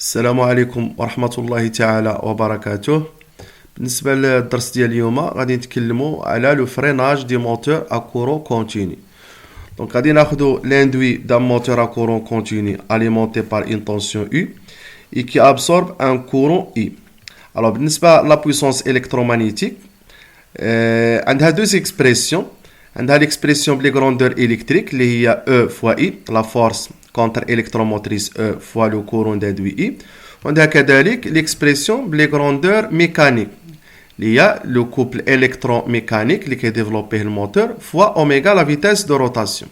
السلام عليكم ورحمة الله تعالى وبركاته. بالنسبة للدرس ديال اليوم غادي نتكلموا على لو فريناج دي موتور ا كورون كونتيني. دونك غادي ناخذوا l'ainduit d'un moteur à courant continu alimenté par une tension U et qui absorbe un courant I. Alors بالنسبة la puissance électromagnétique عندها deux expressions. عندها l'expression بلي grandeur électrique اللي هي E fois I, la force contre-électromotrice E fois le courant d'induit I. وعندها كذلك l'expression بلي grandeur mécanique اللي هي le couple électromécanique اللي كيديفلوبيه الموتور fois oméga la vitesse de rotation.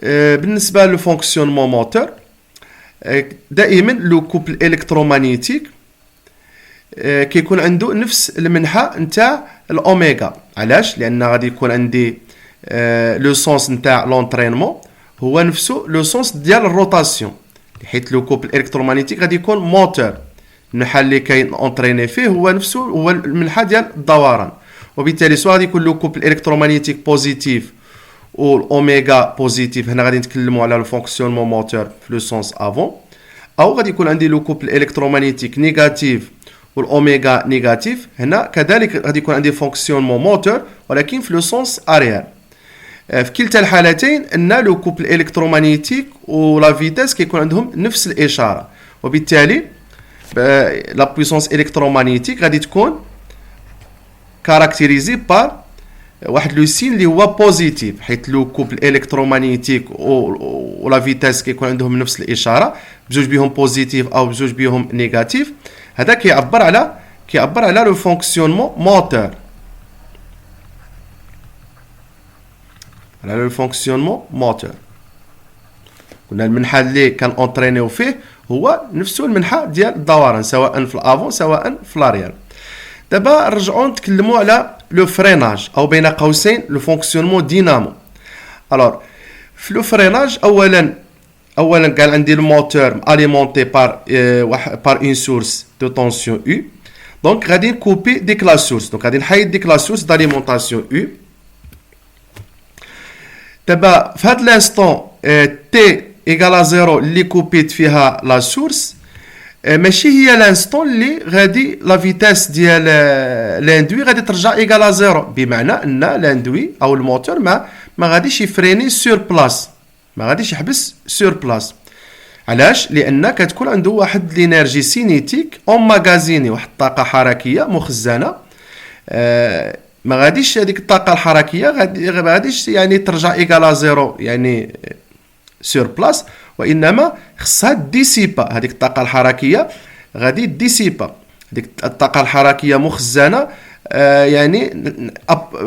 بالنسبة للفونكسيونمون موتور دائما لو كوبل الكترومagnétique كيكون عنده نفس المنحى نتاع الاوميغا. علاش؟ لان غادي يكون عندي لو سونس نتاع لونطرينمون هو نفسه لو سونس ديال الروتاسيون، حيت لو كوبل الكترومagnétique غادي يكون موتور، المنحى اللي كاين اونطريني فيه هو نفسه هو المنحى ديال الدوران، وبالتالي سواء غادي يكون لو كوبل الكترومagnétique بوزيتيف و الاوميغا بوزيتيف. هنا غادي نتكلموا على الفونكسيونمون موتور في لو سونس افون، او غادي يكون عندي لو كوبل الكترومagnétique نيجاتيف والاوميغا نيجاتيف. هنا كذلك غادي يكون عندي فونكسيونمون موتور ولكن في لو سونس اريير. في كلتا الحالتين ان لو كوبل الكترومagnétique ولا فيتاس كيكون عندهم نفس الاشاره، وبالتالي لا بويسونس الكترومagnétique غادي تكون كاركتيريزي بار واحد لو سين اللي هو بوزيتيف، حيت لو كوبل الكترومagnétique ولا فيتاس كيكون عندهم نفس الاشاره، بجوج بهم بوزيتيف او بجوج بهم نيجاتيف. هذا كيعبر على لو فونكسيونمون موتور، على لو فونكسيونمون موتور. قلنا المنحى اللي كان اونطرينيو فيه هو نفسه المنحى ديال الدوران، سواء في الافون سواء في لاريير. دابا نرجعوا نتكلموا على لو فريناج او بين قوسين لو فونكسيونمون دينامو. الوغ في لو فريناج اولا قال عندي الموتور اليمونتي بار اون سورس دو طونسيون U. دونك غادي نكوبي ديك لا سورس، دونك غادي نحيد ديك لا سورس داليمونطاسيون U. دابا في هاد لانستون تي ايكال زيرو اللي كوبيت فيها لا سورس ماشي هي لانستون اللي غادي لا فيتاس ديال لاندوي غادي ترجع ايكال زيرو، بمعنى ان لاندوي او الموتور ما غاديش يفريني سور بلاس، ما غاديش يحبس سور بلاس. علاش؟ لان كتكون عنده واحد لينيرجي سينيتيك اون ماغازيني، واحد الطاقه حركيه مخزنه. ما غاديش هذيك الطاقه الحركيه غاديش يعني ترجع ايكال زيرو يعني سور بلاس، وانما خصها ديسيبا. هذيك الطاقه الحركيه غادي ديسيبا، هذيك الطاقه الحركيه مخزنه يعني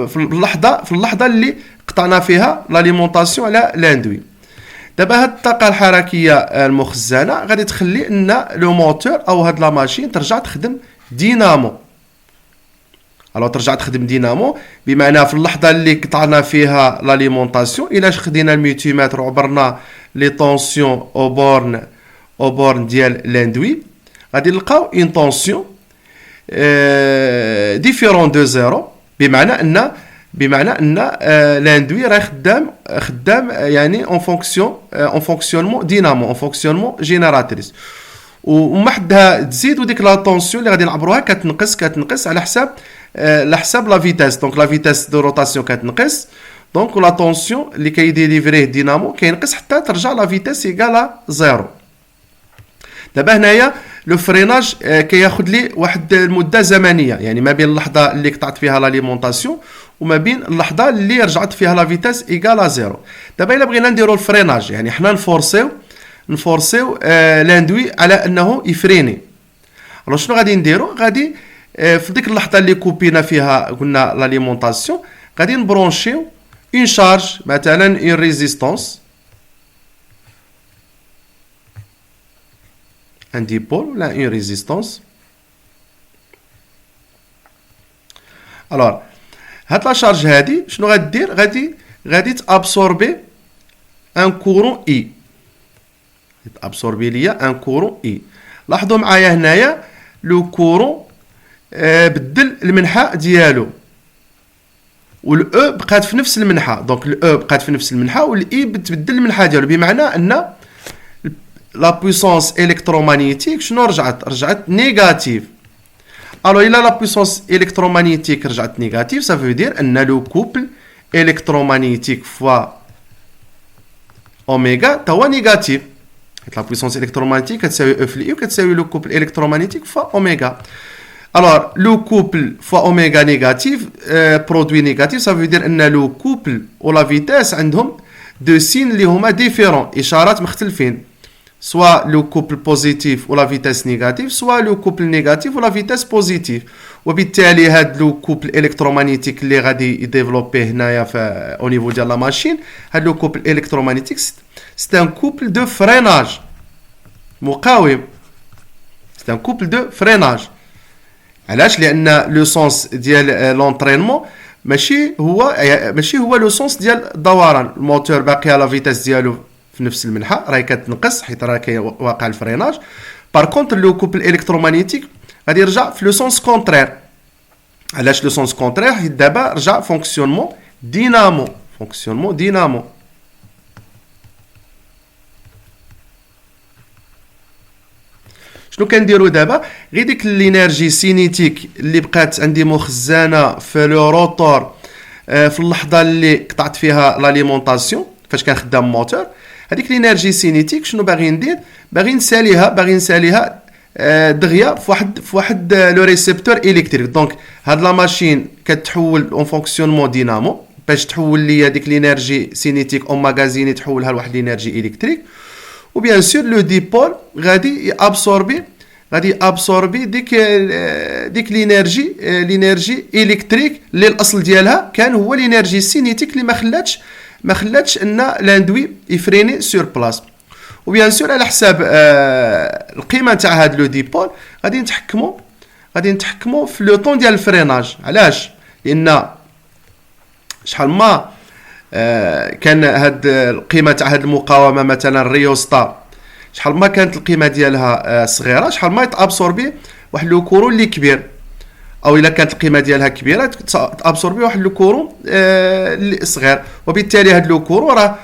في اللحظه اللي قطعنا فيها لاليمونطاسيون على لاندوي. دابا هاد الطاقه الحركيه المخزنه غادي تخلي ان لو موتور او هاد لا ماشين ترجع تخدم دينامو. ترجع تخدم دينامو بمعنى في اللحظه اللي قطعنا فيها لاليمونطاسيون، الا خدينا الميتيمتر وعبرنا لي طونسيون او بورن ديال لاندوي غادي نلقاو اون طونسيون ديفيرون دو زيرو، بمعنى ان لاندوي راه خدام يعني اون فونكسيونمون دينامو، اون فونكسيونمون جينيراتريس. وما حدها تزيد وديك لا طونسيون اللي غادي نعبروها كتنقص على حساب لا فيتاس. دونك لا فيتاس دو روتاسيون كتنقص، دونك لا طونسيون اللي كيديليفريه دينامو كينقص حتى ترجع لا فيتاس ايكال زيرو. دابا هنايا لو فريناج كياخذ لي واحد المده زمنيه، يعني ما بين اللحظه اللي قطعت فيها لاليمونطاسيون وما بين اللحظه اللي رجعت فيها لا فيتاس ايكال زيرو. دابا الا بغينا نديرو الفريناج يعني حنا نفورسيو لاندوي على انه يفريني. شنو غادي نديرو؟ غادي في ديك اللحظه اللي كوبينا فيها قلنا لاليمونطاسيون غادي نبرونشيو اون شارج، مثلا اون ريزيستانس ان ديبول ولا اون ريزيستانس. هاد لا شارج هادي شنو غادير؟ غادي تابسوربي ان كورون اي، تابسوربي ليا ان كورون اي. لاحظوا معايا هنايا لو كورون بدل المنحى ديالو، والاو بقات في نفس المنحى. دونك الاو بقات في نفس المنحى والاي بتبدل المنحى ديالو، بمعنى ان لا بويسونس الكترومagnétique شنو رجعت نيجاتيف. الو الا لا بويسونس الكترومagnétique رجعت نيجاتيف ça veut dire ان لو كوبل الكترومagnétique فوا اوميغا توا نيجاتيف. لا بويسونس الكترومagnétique كتساوي او في الاي وكتساوي لو كوبل الكترومagnétique فوا اوميغا. Alors, le couple fois oméga négatif, produit négatif, ça veut dire que le couple ou la vitesse ont deux signes qui sont différents, إشارات مختلفين. Soit le couple positif ou la vitesse négative, soit le couple négatif ou la vitesse positive. وبالتالي هذا le couple électromagnétique اللي غادي يديفلوبيه هنايا au niveau de la machine, هذا le couple électromagnétique c'est un couple de freinage. مقاوم. C'est un couple de freinage. علاش؟ لان لو سونس ديال لونطرينمون ماشي هو لو سونس ديال الدوران. الموتور باقي على فيتاس ديالو في نفس المنحى، راهي كتنقص حيت راه كيوقع الفريناج. بار كونتر لو كوبل الكترومagnétique غادي يرجع في لو سونس كونترير. علاش لو سونس كونترير؟ حيت دابا رجع فونكسيونمون دينامو. شنو كنديرو دابا؟ غير ديك الانرجي سينيتيك اللي بقات عندي مخزنه في لو روتور في اللحظه اللي قطعت فيها لاليمونطاسيون فاش كان خدام موتور، هذيك الانرجي سينيتيك شنو باغي ندير؟ باغي نساليها دغيا في واحد لو ريسبتور الكتريك. دونك هاد لا ماشين كتحول اون فونكسيونمون دينامو باش تحول لي هذيك الانرجي سينيتيك او ماغازيني تحولها لواحد الانرجي الكتريك. وبيان سور لو ديبول غادي ابسوربي ديك لينيرجي الكتريك اللي الاصل ديالها كان هو لينيرجي سينيتيك اللي ما خلاتش ان لاندوي يفريني سور بلاص. وبيان سور على حساب القيمه تاع هاد لو ديبول غادي نتحكموا في لو طون ديال الفريناج. علاش؟ لان شحال ما كان هاد القيمه تاع هاد المقاومه مثلا الريوستا شحال ما كانت القيمه ديالها صغيره شحال ما يتابسوربي واحد لو كورون اللي كبير، او الا كانت القيمه ديالها كبيره تابسوربي واحد لو كورون اللي صغير. وبالتالي هاد لو كورون راه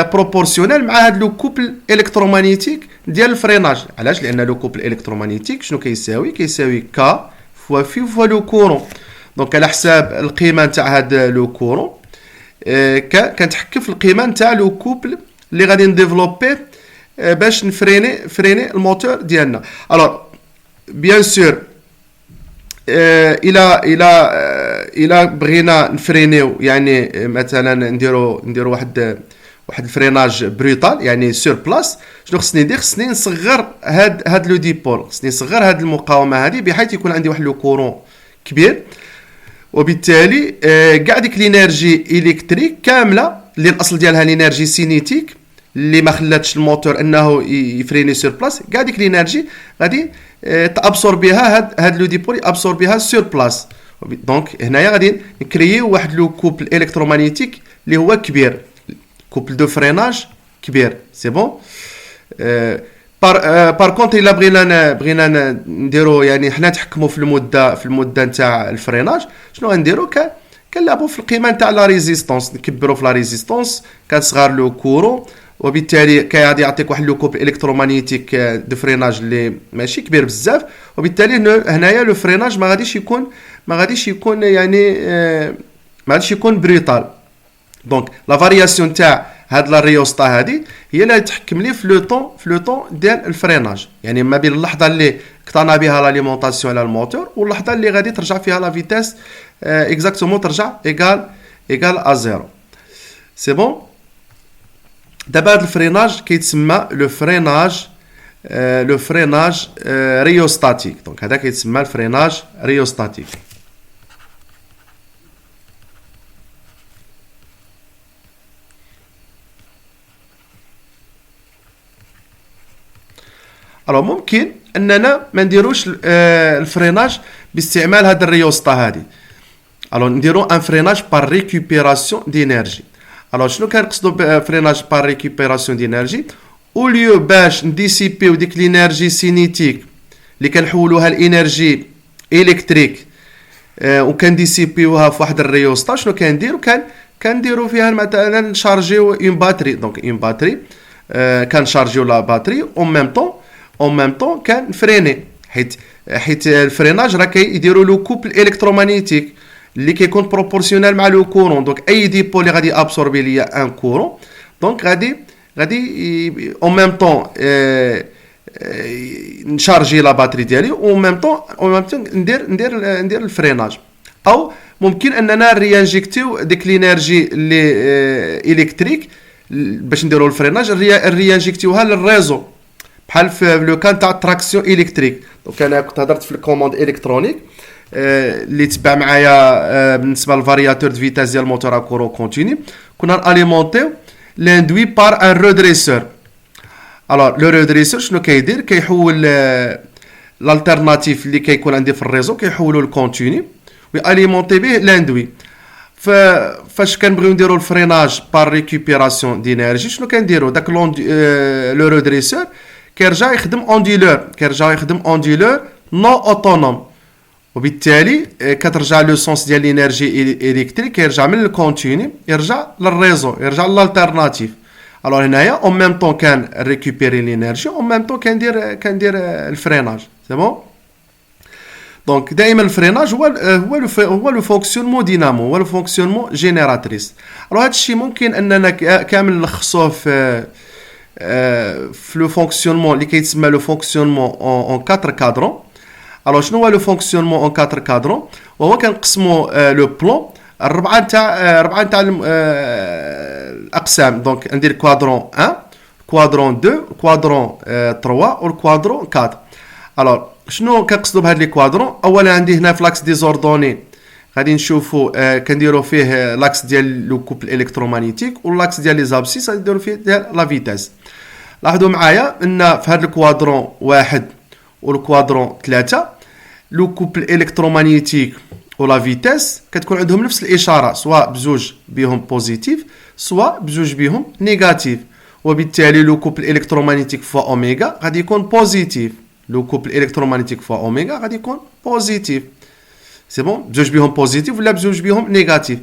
بروبورسيونيل مع هاد لو كوبل الكترومagnétique ديال الفريناج. علاش؟ لان لو كوبل الكترومagnétique شنو كيساوي كا فوا في فوا لو كورون. دونك على حساب القيمه تاع هاد لو كورون كنتحكم في القيمه نتاع لو كوبل اللي غادي نديفلوبي باش نفريني الموتور ديالنا. الوغ بيان سور الى بغينا نفرينيو يعني مثلا نديرو واحد الفريناج بروتال يعني سور بلاس، شنو خصني ندير؟ خصني نصغر هاد لو ديبول، خصني نصغر هاد المقاومه هذه بحيث يكون عندي واحد لو كورون كبير. وبالتالي كاع ديك لينيرجي الكتريك كامله اللي الاصل ديالها لينيرجي سينيتيك اللي ما خلاتش الموتور انه يفريني سور بلاس، كاع ديك لينيرجي غادي تابسوربيها هاد لو ديبول يابسوربيها سور بلاس. دونك هنايا غادي نكرييو واحد لو كوبل الكترومagnétique اللي هو كبير، كوبل دو فريناج كبير. سي بون. بار كونتر الا بغينا نديرو يعني حنا نتحكموا في المده نتاع الفريناج، شنو غنديرو؟ كنلعبوا في القيمه نتاع لا ريزيستونس، نكبروا في لا ريزيستونس كتصغر لو كورون. وبالتالي كيغادي يعطيك واحد لو كوبل الكترومagnétique دو فريناج اللي ماشي كبير بزاف. وبالتالي هنايا لو فريناج ما غاديش يكون يعني ما غاديش يكون بريطال. دونك لا فارياسيون تاع هاد لا ريوستا هادي هي اللي تحكم لي في لو طون ديال الفريناج، يعني ما بين اللحظه اللي قطعنا بها لاليمونطاسيون على الموتور واللحظه اللي غادي ترجع فيها لا فيتاس اكزاكتومون ترجع ايغال ا زيرو. سي بون. دابا هاد الفريناج كيتسمى لو فريناج ريوستاتيك. دونك هذا كيتسمى الفريناج ريوستاتيك. الو ممكن اننا ما نديروش الفريناج باستعمال هاد الريوستا هادي. الو نديرو ان فريناج بار ريكوبيراسيون دينيرجي. الو شنو كنقصدو بفريناج بار ريكوبيراسيون دينيرجي؟ او ليو باش نديسيبيو ديك لينيرجي سينيتيك اللي كنحولوها لانرجي الكتريك وكنديسيبيوها في واحد الريوستا، شنو كنديرو؟ كنديرو فيها مثلا نشارجيو اون باتري. دونك اون باتري كنشارجيو لا باتري اون ميم طون كنفريني، حيت الفريناج راه كيديروا لو كوبل الكترومagnétique اللي كيكون بروبورسيونيل مع لو كورون. دونك اي ديبو اللي غادي ابسوربي ليا ان كورون، دونك غادي اون ميم طون نشارجي لا باتري ديالي، اون ميم طون ندير الفريناج. او ممكن اننا ريانجيكتيو ديك لينيرجي اللي الكتريك باش نديروا الفريناج، ريانجيكتيوها للريزو، بحال في لو كان تاع تراكسيون الكتريك. دونك انا كنت هضرت في الكوموند الكترونيك اللي تبع معايا بالنسبه للفارياتور دو فيتاس ديال الموتور ا كورون كونتيني، كنا اليمونتيو لاندوي بار ان رودريسور. الوغ لو رودريسور شنو كيدير؟ كيحول الالتيرناتيف اللي كيكون عندي في الريزو كيحولو للكونتيني وياليمونتي به لاندوي. فاش كنبغيو نديرو الفريناج بار ريكوبيراسيون دينيرجي، شنو كنديرو؟ داك لو رودريسور كيرجع يخدم انديلور نو اوتونوم، وبالتالي كترجع لو سونس ديال الانرجي الكتريك كيرجع من الكونتيني يرجع للريزو، يرجع للالتيرناتيف. الوغ هنايا اون ميم طون كان ريكوبيري الانرجي، اون ميم طون كندير الفريناج. سي بون. دونك دائما الفريناج هو لو فونكسيونمون دينامو، هو لو فونكسيونمون جينيراتريس. الوغ هذا الشيء ممكن اننا كامل نلخصوه في لو فونكسيونمون اللي كيتسمى لو فونكسيونمون اون 4 كادرون. الوغ شنو هو لو فونكسيونمون اون 4 كادرون؟ وهو كنقسمو لو بلون ربعه تاع الاقسام. دونك ندير كوادرون 1، كوادرون 2، كوادرون 3 والكوادرون 4. الوغ شنو كنقصدوا بهاد لي كوادرون؟ اولا عندي هنا في لاكس ديزوردوني غادي نشوفوا كنديروا فيه لاكس ديال لو كوبل الكترومagnétique، واللاكس ديال لي زابسيس غادي نديروا فيه ديال لا فيتاس. لاحظوا معايا ان في هاد الكوادرون 1 والكوادرون 3 لو كوبل الكترومagnétique ولا فيتاس كتكون عندهم نفس الاشاره، سواء بزوج بهم بوزيتيف سواء بزوج بهم نيجاتيف، وبالتالي لو كوبل الكترومagnétique فوا اوميغا غادي يكون بوزيتيف، لو كوبل الكترومagnétique فوا اوميغا غادي يكون بوزيتيف. سي بون، بزوج بهم بوزيتيف ولا بزوج بهم نيجاتيف.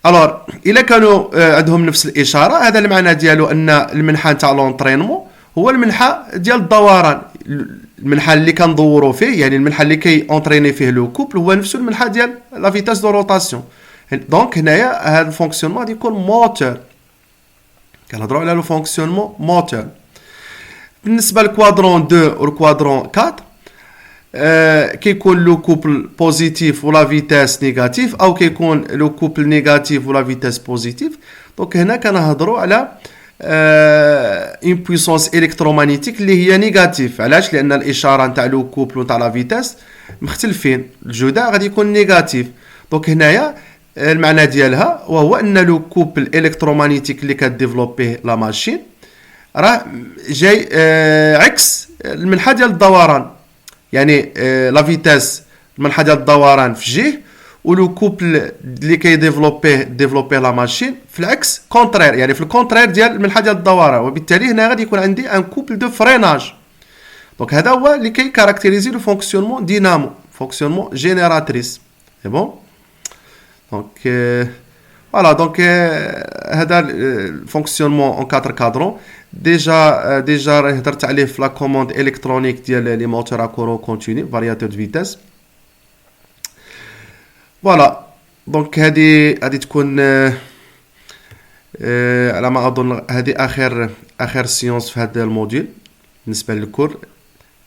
الوغ الا كانوا عندهم نفس الاشاره، هذا المعنى ديالو ان المنحى تاع لونطرينمون هو المنحى ديال الدوران، المنحى اللي كندوروا فيه، يعني المنحى اللي كي اونطريني فيه لو كوبل هو نفسه المنحى ديال لا فيتاس دو روتاسيون. دونك هنايا هذا الفونكسيونمون غادي يكون موتور، كنهضروا على لو فونكسيونمون موتور. بالنسبه للكوادرون 2 والكوادرون 4 كيكون لو كوبل بوزيتيف ولا فيتاس نيجاتيف، او كيكون لو كوبل نيجاتيف ولا فيتاس بوزيتيف. دونك هنا كنهضروا على اون بويسونس الكترومagnétique اللي هي نيجاتيف. علاش؟ لان الاشاره نتاع لو كوبل وتاع لا فيتاس مختلفين، الجداء غادي يكون نيجاتيف. دونك هنايا المعنى ديالها وهو ان لو كوبل الكترومagnétique اللي كديفلوبيه لا ماشين راه جاي عكس المنحى ديال الدوران، يعني لا فيتاس المنحى ديال الدوران في جهه، ولو كوبل اللي ديفلوبيه لا ماشين في العكس كونترير، يعني في الكونترير ديال المنحى ديال الدوران، وبالتالي هنا غادي يكون عندي ان كوبل دو فريناج. دونك هذا هو اللي كي كاركتيريزي لو فونكسيونمون دينامو، فونكسيونمون جينيراتريس. سي بون. دونك فوالا، دونك هذا الفونكسيونمون اون 4 كادرون ديجا هضرت عليه في لا كوموند الكترونيك ديال لي موتور ا كورون كونتيني فارياتور دو فيتاس. فوالا، دونك هذه تكون على ما اظن هذه اخر سيونس في هذا الموديل بالنسبه للكور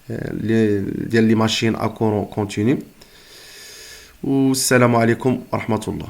ديال لي ماشين ا كورون كونتيني. والسلام عليكم ورحمه الله.